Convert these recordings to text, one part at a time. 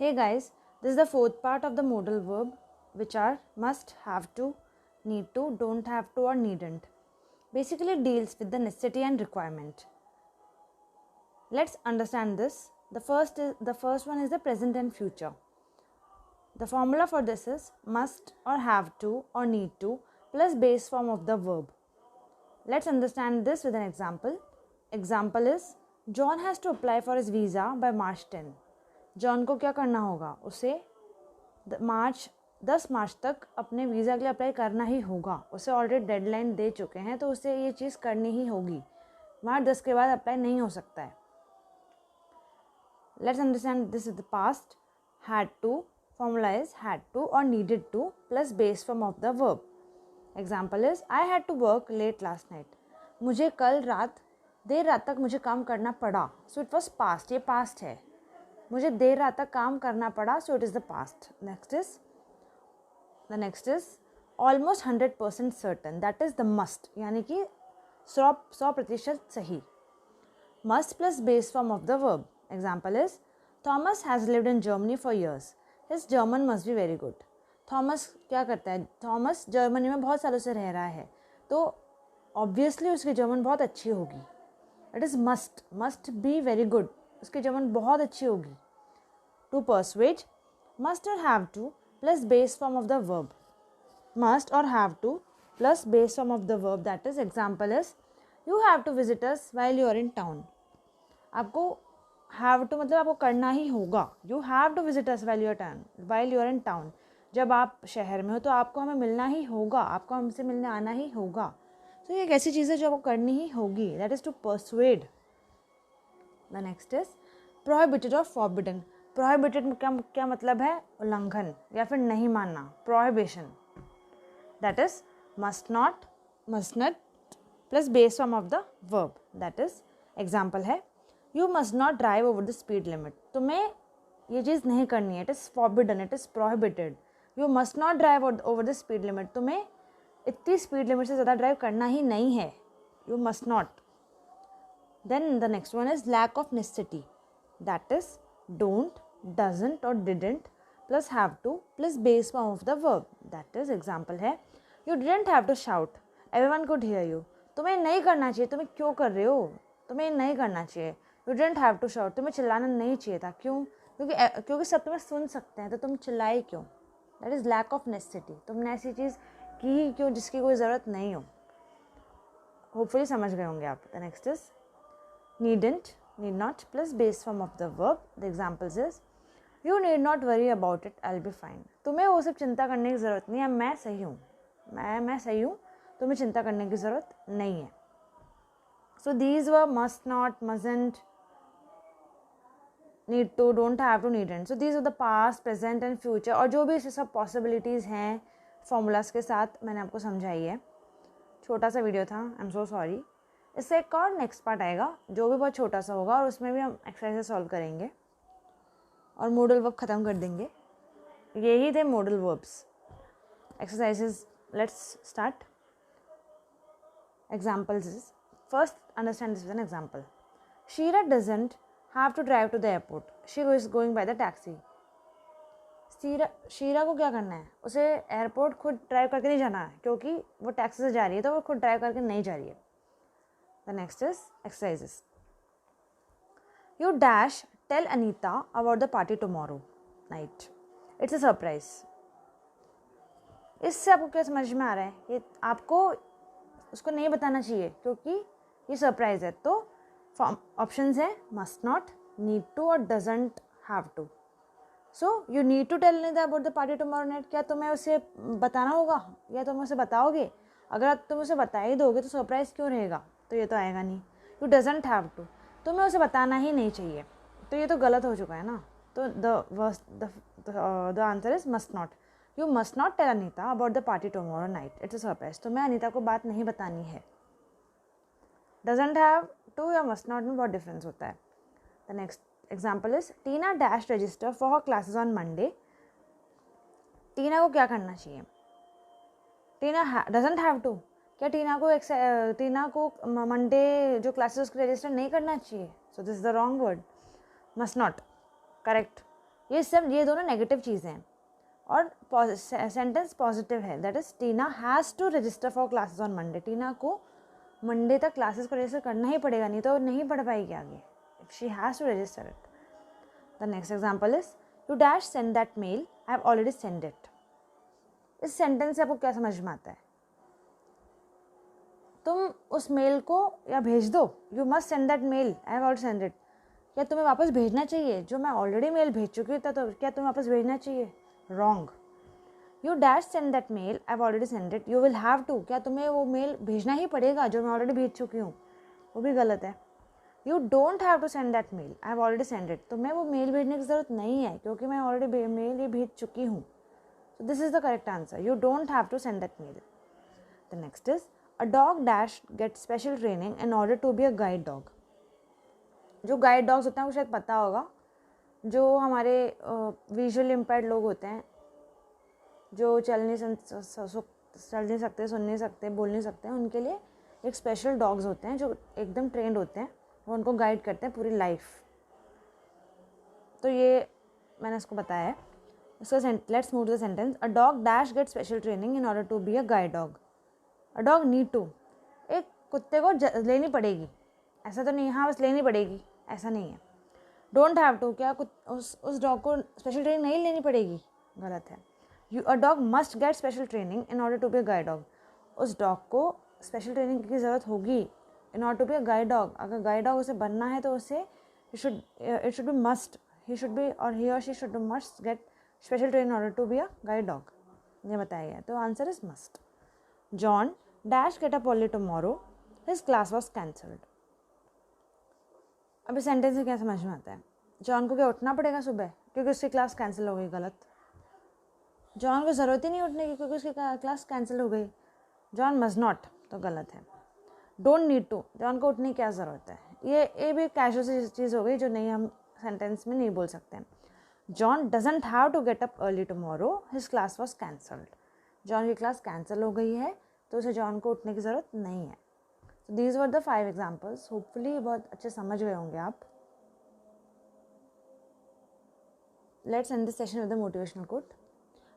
Hey guys, this is the fourth part of the modal verb, which are must, have to, need to, don't have to, or needn't. Basically deals with the necessity and requirement. Let's understand this. The first one is the present and future. The formula for this is must or have to or need to plus base form of the verb. Let's understand this with an example. Example is John has to apply for his visa by March 10. John को क्या करना होगा, उसे 10 मार्च तक अपने visa के लिए apply करना ही होगा. उसे ऑलरेडी डेडलाइन दे चुके हैं तो उसे ये चीज़ करनी ही होगी. मार्च 10 के बाद अप्लाई नहीं हो सकता है. Let's understand this is the past. Had to formula is had to और needed to plus base form of the verb. Example is I had to work late last night. मुझे कल देर रात तक मुझे काम करना पड़ा. So it was past. ये पास्ट है. मुझे देर रात तक काम करना पड़ा. So it is the past. Next is almost 100% certain. That is the must, यानी कि 100% सही. Must plus base form of the verb. Example is Thomas has lived in Germany for years. His German must be very good. Thomas क्या करता है? Thomas Germany में बहुत सालों से रह रहा है तो ऑब्वियसली उसकी जर्मन बहुत अच्छी होगी. It is must be very good. उसकी जर्मन बहुत अच्छी होगी. टू परसुएड, मस्ट और have to plus base form of the verb. Must और have to plus base form of the verb. That is example is you have to visit us while you are in town. आपको have to मतलब आपको करना ही होगा. You have to visit us while you are in town. जब आप शहर में हो तो आपको हमें मिलना ही होगा. आपको हमसे मिलने आना ही होगा. तो ये एक ऐसी चीज़ है जो आपको करनी ही होगी. That is to persuade. The next is prohibited और फॉरबिडन. प्रोहिबिटेड क्या मतलब है? उल्लंघन या फिर नहीं मानना. Prohibition. That is must not plus base form of the verb. That is example है you must not drive over the speed limit. तुम्हें ये चीज़ नहीं करनी है. It is forbidden. It is prohibited. You must not drive over the speed limit. तुम्हें इतनी speed limit से ज़्यादा ड्राइव करना ही नहीं है. You must not. Then the next one is lack of necessity. That is don't, doesn't or didn't plus have to plus base form of the verb. That is example है you didn't have to shout. Everyone could hear you. तुम्हें नहीं करना चाहिए. तुम्हें क्यों कर रहे हो? तुम्हें नहीं करना चाहिए. You didn't have to shout. तुम्हें चिल्लाना नहीं चाहिए था. क्यों? क्योंकि सब तुम्हें सुन सकते हैं तो तुम चिल्लाए क्यों? That is lack of necessity. तुमने ऐसी चीज़ की ही क्यों जिसकी कोई ज़रूरत नहीं हो. होपफुली समझ गए होंगे आप. The next is needn't, need not plus base form of the verb. The examples is you need not worry about it, I'll be fine. तुम्हें वो सब चिंता करने की ज़रूरत नहीं है. मैं सही हूँ. मैं सही हूँ. तुम्हें चिंता करने की ज़रूरत नहीं है. So these were must not, mustn't, need to, don't have to, needn't. So these are the past, present and future. और जो भी इससे सब possibilities हैं formulas के साथ मैंने आपको समझाई है. छोटा सा वीडियो था. I'm so sorry. इससे एक और नेक्स्ट पार्ट आएगा जो भी बहुत छोटा सा होगा और उसमें भी हम एक्सरसाइज सॉल्व करेंगे और मॉडल वर्ब ख़त्म कर देंगे. यही थे model verbs. Exercises. Let's start. Examples is first understand this with an example. Sheera doesn't have to drive to the airport. She is going by the taxi. Sheera को क्या करना है? उसे एयरपोर्ट खुद ड्राइव करके नहीं जाना है क्योंकि वो टैक्सी से जा रही है तो वो खुद ड्राइव करके नहीं जा रही है. The next is exercises. You dash tell Anita about the party tomorrow night. It's a surprise. इससे आपको क्या समझ में आ रहा है? ये आपको उसको नहीं बताना चाहिए क्योंकि ये सरप्राइज है. तो ऑप्शंस है मस्ट नॉट, नीड टू और doesn't have to. So you need to tell Anita about the party tomorrow night. क्या तुम्हें उसे बताना होगा या तुम उसे बताओगे? अगर तुम उसे बता ही दोगे तो सरप्राइज क्यों रहेगा? तो ये तो आएगा नहीं. You doesn't have to. तुम्हें उसे बताना ही नहीं चाहिए. तो ये तो गलत हो चुका है ना. तो the answer is must not. You must not tell Anita about the party tomorrow night. It's a surprise. तुम्हें अनीता को बात नहीं बतानी है. डजंट हैव टू या मस्ट नॉट में बहुत डिफरेंस होता है. The next example is Tina dash register for her classes on Monday. Tina को क्या करना चाहिए? Tina doesn't have to. क्या टीना को मंडे जो क्लासेस उसके रजिस्टर नहीं करना चाहिए? So this is the wrong word. Must not. Correct. ये दोनों नेगेटिव चीज़ें हैं और सेंटेंस पॉजिटिव है, that is Tina has to register for classes on Monday. Tina को मंडे तक क्लासेस को रजिस्टर करना ही पड़ेगा, नहीं तो नहीं पढ़ पाएगी आगे, if she has to register it. The next example is you dash send that mail, I have already send it. इस सेंटेंस से आपको क्या समझ में आता है? तुम उस मेल को या भेज दो, you must send that mail, I have already send it. क्या तुम्हें वापस भेजना चाहिए? जो मैं ऑलरेडी मेल भेज चुकी हूँ, तो क्या तुम्हें वापस भेजना चाहिए? Wrong. You dash send that mail, I have already send it, you will have to, क्या तुम्हें वो मेल भेजना ही पड़ेगा जो मैं ऑलरेडी भेज चुकी हूँ? वो भी गलत है। You don't have to send that mail, I have already send it, तुम्हें वो मेल भेजने की ज़रूरत नहीं है क्योंकि मैं ऑलरेडी मेल ये भेज चुकी हूँ। So this is the correct answer. You don't have to send that mail. The next is a dog dash gets special training in order to be a guide dog. जो guide dogs होते हैं वो शायद पता होगा, जो हमारे visually impaired लोग होते हैं, जो चल नहीं सकते, सुन नहीं सकते, बोल नहीं सकते, उनके लिए एक स्पेशल डॉग्स होते हैं जो एकदम ट्रेंड होते हैं, वो उनको गाइड करते हैं पूरी लाइफ। तो ये मैंने इसको बताया है। Let's move to the sentence. A dog dash get special training in order to be a guide dog. A dog need to, एक कुत्ते को लेनी पड़ेगी, ऐसा तो नहीं, हाँ बस लेनी पड़ेगी, ऐसा नहीं है। डोंट हैव टू, क्या उस डॉग को स्पेशल ट्रेनिंग नहीं लेनी पड़ेगी? गलत है। A dog must get special training in order to be a guide dog. उस डॉग को स्पेशल ट्रेनिंग की ज़रूरत होगी in order to be a guide dog. अगर गाइड डॉग उसे बनना है तो उसे it should be must, he should be और ही और she should must get special training in order to be a guide dog, ये बताया गया है। तो answer is must. John dash gate up early tomorrow, his class was cancelled. अभी sentence से क्या समझ में आता है? जॉन को क्या उठना पड़ेगा सुबह क्योंकि उसकी क्लास कैंसिल हो गई? गलत। जॉन को ज़रूरत ही नहीं उठने की क्योंकि उसकी क्लास कैंसिल हो गई। जॉन मस्ट नॉट, तो गलत है। डोंट नीड टू, जॉन को उठने की क्या ज़रूरत है? ये भी कैजुअल सी चीज़ हो गई जो नहीं हम सेंटेंस में नहीं बोल सकते हैं। John doesn't have to get up early tomorrow, his class was cancelled. John की क्लास कैंसिल हो गई है तो उसे जॉन को उठने की ज़रूरत नहीं है। So these were the 5 examples. Hopefully बहुत अच्छे समझ गए होंगे आप. Let's end this session with a motivational quote.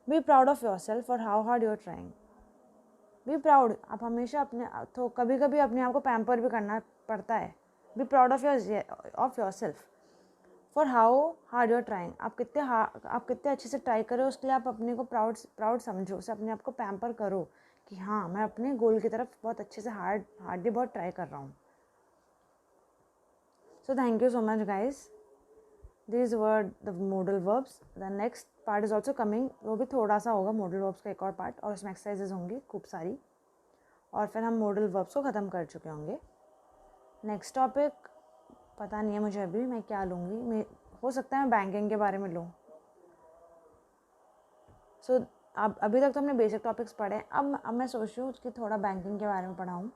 Be proud of yourself for how hard you are trying. Be proud. आप हमेशा अपने तो कभी कभी अपने आप को पैम्पर भी करना पड़ता है. Be proud of yourself for how hard you are trying. आप कितने अच्छे से ट्राई करो, उसके लिए आप अपने को प्राउड समझो, उसे अपने आप को पैम्पर करो कि हाँ मैं अपने गोल की तरफ बहुत अच्छे से हार्डली बहुत ट्राई कर रहा हूँ. सो thank you so much guys. These were the modal verbs. The next part is also coming. वो भी थोड़ा सा होगा modal verbs का एक और पार्ट, और उसमें एक्सरसाइजेज होंगी खूब सारी, और फिर हम modal verbs को ख़त्म कर चुके होंगे. नेक्स्ट टॉपिक पता नहीं है मुझे अभी मैं क्या लूँगी. हो सकता है मैं बैंकिंग के बारे में लूँ. सो अब अभी तक तो हमने बेसिक टॉपिक्स पढ़े. अब मैं सोच रही हूँ कि थोड़ा बैंकिंग के बारे में पढ़ाऊँ.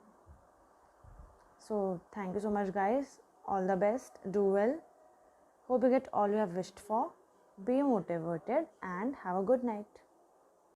So thank you so much guys. All the best. Do well. Hope you get all you have wished for. Be motivated and have a good night.